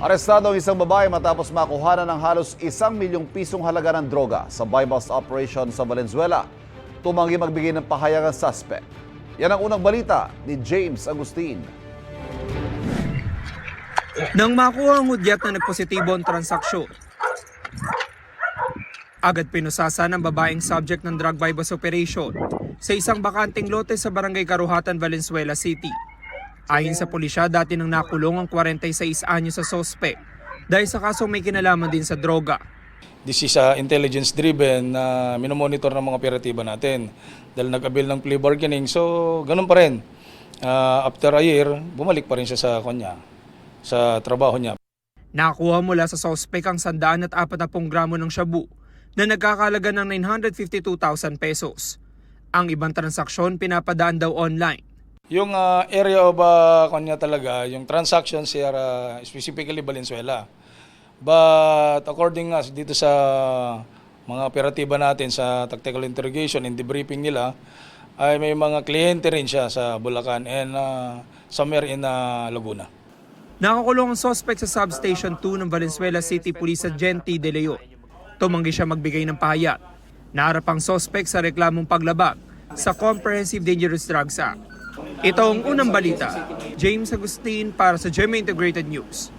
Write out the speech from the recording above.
Arestado ang isang babae matapos makuhanan ng halos 1 milyong pisong halaga ng droga sa buy-bust operation sa Valenzuela. Tumanggi magbigay ng pahayag ang suspect. Yan ang unang balita ni James Agustin. Nang makuha ang hudyat na nagpositibo ang transaksyon, agad pinusasa ng babaeng subject ng drug buy-bust operation sa isang bakanting lote sa Barangay Karuhatan, Valenzuela City. Ayon sa pulisya, dati nang nakulong ang 46 anyos sa sospek dahil sa kasong may kinalaman din sa droga. This is intelligence-driven na minomonitor ng mga operatiba natin dahil nag-avail ng plea bargaining. So, ganun pa rin. After a year, bumalik pa rin siya sa trabaho niya. Nakuha mula sa sospek ang 140 gramo ng shabu na nagkakalaga ng 952,000 pesos. Ang ibang transaksyon pinapadaan daw online. Yung area of kanya talaga, yung transactions here, specifically Valenzuela. But according nga dito sa mga operatiba natin sa tactical interrogation and debriefing nila, ay may mga kliyente rin siya sa Bulacan and somewhere in Laguna. Nakakulong ang suspect sa Substation 2 ng Valenzuela City Police Sergeant De Leon. Tumanggi siya magbigay ng pahayag. Naharap ang suspect sa reklamong paglabag sa Comprehensive Dangerous Drugs Act. Ito ang unang balita. James Agustin para sa GMA Integrated News.